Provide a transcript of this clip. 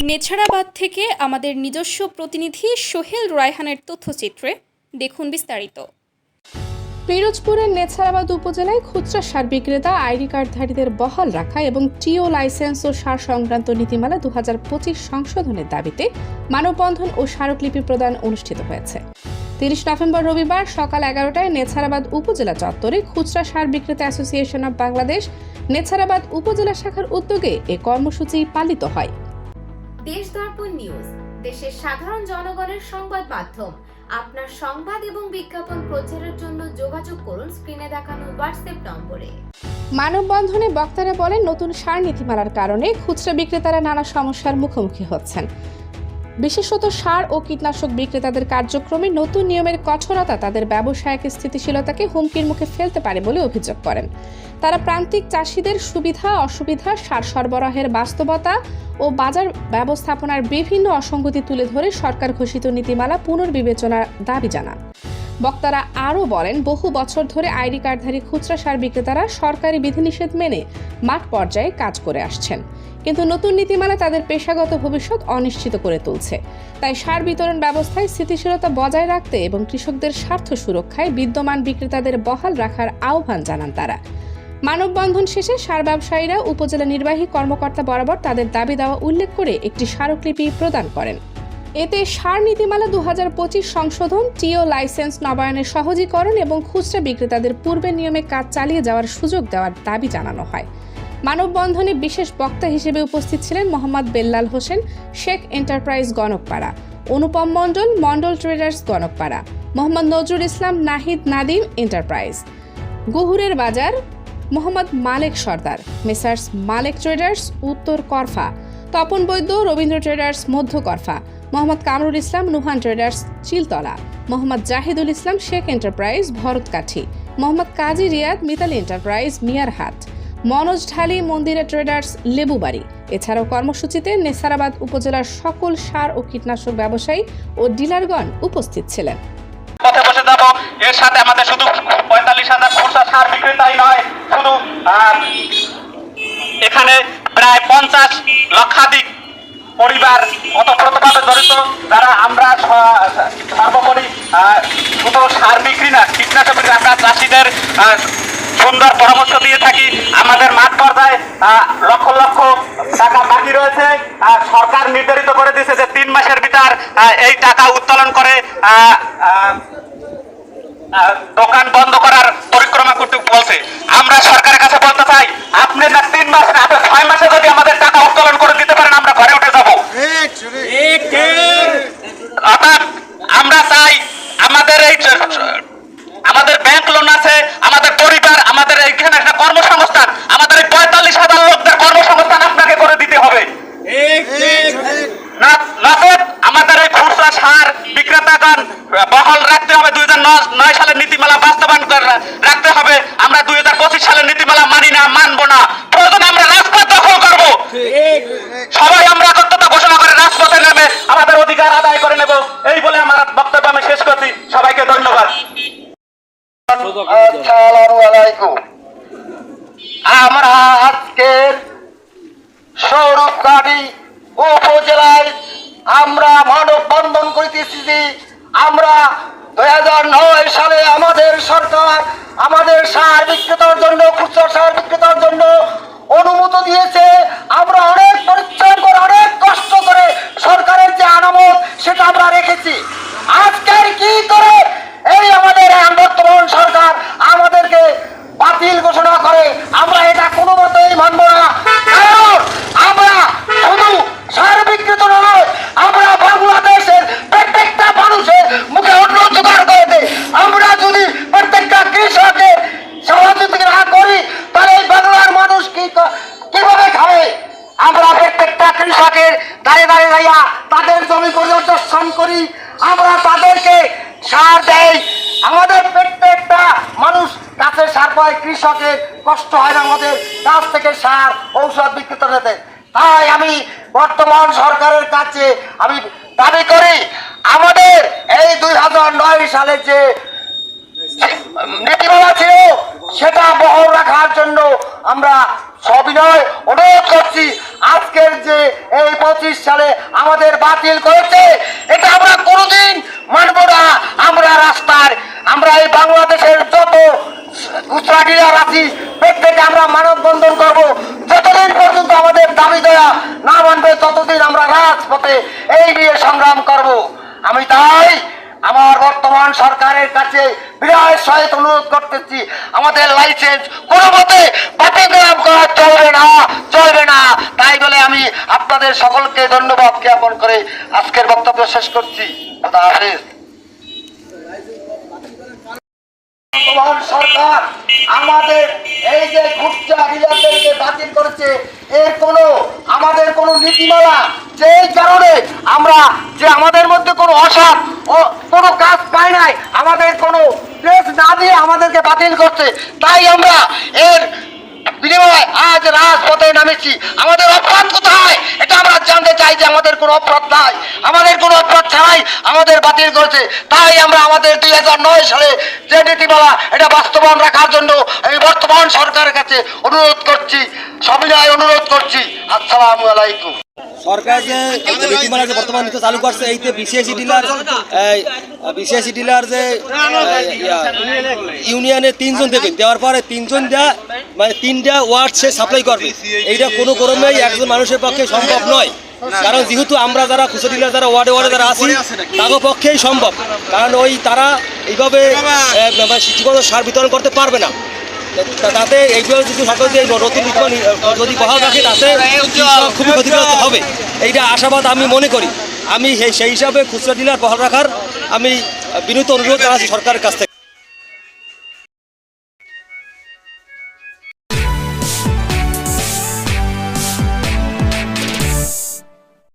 নেছারাবাদ থেকে আমাদের নিজস্ব প্রতিনিধি সোহেল রায়হানের তথ্যচিত্রে দেখুন বিস্তারিত। পিরোজপুরের নেছারাবাদ উপজেলায় খুচরা সার বিক্রেতা আইডি কার্ডধারীদের বহাল রাখা এবং টিও লাইসেন্স ও সার সংক্রান্ত নীতিমালা 2025 সংশোধনের দাবিতে মানববন্ধন ও স্মারকলিপি প্রদান অনুষ্ঠিত হয়েছে। 30 নভেম্বর রবিবার সকাল 11টায় নেছারাবাদ উপজেলা চত্বরে খুচরা সার বিক্রেতা অ্যাসোসিয়েশন অব বাংলাদেশ নেছারাবাদ উপজেলা শাখার উদ্যোগে এ কর্মসূচি পালিত হয়। দেশ দর্পণ নিউজ, দেশের সাধারণ জনগণের সংবাদ মাধ্যম। আপনার সংবাদ এবং বিজ্ঞাপন প্রচারের জন্য যোগাযোগ করুন স্ক্রিনে দেখানো হোয়াটসঅ্যাপ নম্বরে। মানববন্ধনে বক্তারা বলেন, নতুন সার নীতিমালার কারণে খুচরা বিক্রেতারা নানা সমস্যার মুখোমুখি হচ্ছেন। বিশেষত সার ও কীটনাশক বিক্রেতাদের কার্যক্রমে নতুন নিয়মের কঠোরতা তাদের ব্যবসায়িক স্থিতিশীলতাকে হুমকির মুখে ফেলতে পারে বলে অভিযোগ করেন। তারা প্রান্তিক চাষিদের সুবিধা অসুবিধা, সার সরবরাহের বাস্তবতা ও বাজার ব্যবস্থাপনার বিভিন্ন অসঙ্গতি তুলে ধরে সরকার ঘোষিত নীতিমালা পুনর্বিবেচনার দাবি জানান। বক্তারা আরও বলেন, বহু বছর ধরে আইডি কার্ডধারী খুচরা সার বিক্রেতারা সরকারি বিধিনিষেধ মেনে মাঠ পর্যায়ে কাজ করে আসছেন, কিন্তু নতুন নীতিমালা তাদের পেশাগত ভবিষ্যৎ অনিশ্চিত করে তুলছে। তাই সার বিতরণ ব্যবস্থায় স্থিতিশীলতা বজায় রাখতে এবং কৃষকদের স্বার্থ সুরক্ষায় বিদ্যমান বিক্রেতাদের বহাল রাখার আহ্বান জানান তারা। মানববন্ধন শেষে সার ব্যবসায়ীরা উপজেলা নির্বাহী কর্মকর্তা বরাবর তাদের দাবি দেওয়া উল্লেখ করে একটি স্মারকলিপি প্রদান করেন। এতে সার নীতিমালা 2025 সংশোধন, টিও লাইসেন্স নবায়নের সহজীকরণ এবং খুচরা বিক্রেতাদের পূর্বের নিয়মে কাজ চালিয়ে যাওয়ার সুযোগ দেওয়ার দাবি জানানো হয়। মানববন্ধনে বিশেষ বক্তা হিসেবে উপস্থিত ছিলেন মোহাম্মদ বেল্লাল হোসেন, শেখ এন্টারপ্রাইজ গণকপাড়া, অনুপম মণ্ডল, মণ্ডল ট্রেডার্স গণকপাড়া, মোহাম্মদ নজরুল ইসলাম নাহিদ নাদিম এন্টারপ্রাইজ, গুহুরের বাজার, মোহাম্মদ মালেক সর্দার, মেসার্স মালেক ট্রেডার্স উত্তর করফা, তপন বৈদ্য রবীন্দ্র ট্রেডার্স মধ্য করফা, মোহাম্মদ কামরুল ইসলাম নুহান ট্রেডার্স চিলতলা, মোহাম্মদ জাহিদুল ইসলাম শেখ এন্টারপ্রাইজ ভরতকাঠি, মোহাম্মদ কাজী রিয়াদ মিতালি এন্টারপ্রাইজ মিয়ারহাট, মনোজ ঢালি মন্দিরা ট্রেডার্স লেবুবাড়ি। এছাড়াও কর্মসূচিতে নেছারাবাদ উপজেলার সকল সার ও কীটনাশক ব্যবসায়ী ও ডিলারগণ উপস্থিত ছিলেন। পথে বসে যাব। এর সাথে আমাদের শুধু 45,000 খুচরা সার বিক্রেতাই নয়, শুধু এখানে প্রায় 50 লক্ষাধিক পরিবার ওতপ্রোতভাবে জড়িত, যারা আমরা সর্বোপরি শুধু সার বিক্রি না, কীটনাশক বিক্রি, আমরা চাষিদের সুন্দর পরামর্শ দিয়ে থাকি। আমাদের মাঠ পর্যায়ে লক্ষ লক্ষ টাকা বাকি রয়েছে। সরকার নির্ধারিত করে দিয়েছে যে 3 মাসের ভিতর এই টাকা উত্তোলন করে দোকান বন্ধ করার পরিক্রমা করতে বলছে। আমরা সরকারের কাছে বলতে চাই, আপনি না 3 মাস না 6 মাসে যদি আমাদের টাকা উত্তোলন করে দিতে পারেন, আমরা ঘরে উঠে যাব। অর্থাৎ আমরা চাই আমাদের ব্যাংক লোন আছে, আমাদের পরিবার, আমাদের এইখানে একটা কর্মসংস্থান, আমাদের এই 45,000 লোকদের কর্মসংস্থান আপনাকে করে দিতে হবে। আমাদের এই খুচরা সার বিক্রেতাগণ বহাল রাখতে হবে। 2009 সালের নীতিমালা বাস্তবায়ন রাখতে হবে। আমরা 2025 সালের নীতিমালা মানি না, মানবো না। প্রয়োজনে আমরা রাজপথ দখল করব। সবাই আমরা একত্রতা ঘোষণা করে রাজপথে নেমে আমাদের অধিকার আদায় করে নেব। এই বলে আমার বক্তব্য আমি শেষ করছি। সবাইকে ধন্যবাদ। আসসালামু আলাইকুম। আমরা আজকের সৌরভকাঠি উপজেলায় আমরা মানববন্ধন করিতেছি যে আমরা 2009 সালে আমাদের সরকার আমাদের সার বিক্রেতার জন্য, খুচরা সার বিক্রেতার জন্য অনুমতি দিয়েছে। আমরা অনেক পরিশ্রম করে, অনেক কষ্ট করে সরকারের যে আনামত সেটা আমরা রেখেছি। আজকের কি করে এই আমাদের বর্তমান সরকার আমাদেরকে বাতিল ঘোষণা করে, আমরা এটা কোনো মতেই মানব না। কারণ আমরা শুধু সার বিক্রেতা নয়, আমরা বাংলাদেশের প্রত্যেকটা মানুষের মুখে অন্ন জোগাড় করে দেয়। আমরা যদি প্রত্যেকটা কৃষকের সহযোগিতা না করি, তাহলে এই বাংলার মানুষ কিভাবে খাবে? আমরা প্রত্যেকটা কৃষকের দাঁড়িয়ে দাঁড়িয়ে তাদের জমি পরিদর্শন করি, আমরা তাদেরকে সার দেই। আমাদের প্রত্যেকটা মানুষ কাছে সার পায়, কৃষকের কষ্ট হয় না আমাদের কাছ থেকে সার ঔষধ বিক্রেতাদের। তাই আমি বর্তমান সরকারের কাছে আমি দাবি করি, আমাদের এই 2009 সালে যে নীতিমালা ছিল সেটা বহাল রাখার জন্য আমরা সবিনয় অনুরোধ করছি আজকের যে এই 25 সালে আমাদের বাতিল করেছে এটা আমরা কোনোদিন মানব না। আমরা রাস্তার আমরা এই বাংলাদেশের যত খুচরা ডিলার আছি প্রত্যেকে আমরা মানববন্ধন করব। যতদিন পর্যন্ত আমাদের দাবি দেওয়া না মানবে ততদিন আমরা রাজপথে এই নিয়ে সংগ্রাম করব। আমি তাই আমার বর্তমান সরকারের কাছে বিনয়ের সহিত অনুরোধ করতেছি আমাদের লাইসেন্স কোনো মতে বাতিল করা চলবে না। তাই বলে আমি আপনাদের সকলকে ধন্যবাদ জ্ঞাপন করে আজকের বক্তব্য শেষ করছি। খোদা হাফেজ। বর্তমান সরকার আমাদের এই যে খুচরা ডিলারদেরকে বাতিল করেছে এর আমাদের কোনো নীতিমালা যেই কারণে আমরা যে আমাদের মধ্যে কোনো অসৎ ও কোনো কাজ পাই নাই আমাদের কোনো প্লেস না দিয়ে আমাদেরকে বাতিল করছে। তাই আমরা এর বিনিময়ে আজ রাজপথে নামেছি। আমাদের অপরাধ কোথায় এটা আমরা জানতে চাই যে আমাদের কোনো অপরাধ নাই, আমাদের কোনো অপরাধ ছাড়াই আমাদের বাতিল করেছে। তাই আমরা আমাদের 2009 সালে যে নীতিমালা এটা বাস্তবায়ন রাখার জন্য আমি বর্তমান সরকারের কাছে অনুরোধ করছি, সবিনয় অনুরোধ করছি। আসসালামু আলাইকুম। সরকার যে নীতিমালা যে বর্তমান নীতি চালু করছে এইতে বিসিএসি ডিলার যে ইউনিয়নে 3 জন দেবে, দেওয়ার পরে 3 জন দেওয়া মানে 3টা ওয়ার্ড সে সাপ্লাই করবে। এইটা কোনো ক্রমেই একজন মানুষের পক্ষে সম্ভব নয়, কারণ যেহেতু আমরা যারা খুচরা ডিলার যারা ওয়ার্ডে যারা আছি তাদের পক্ষেই সম্ভব, কারণ তারা এইভাবে ঠিকমতো সার বিতরণ করতে পারবে না। তাতে এইগুলো যদি সরকার যদি নতুন যদি বহাল রাখে তাতে খুবই ক্ষতিগ্রস্ত হবে, এইটা আশাবাদ আমি মনে করি। আমি সেই হিসাবে খুচরা ডিলার বহাল রাখার আমি বিনীত অনুরোধ জানাচ্ছি সরকারের কাছ থেকে।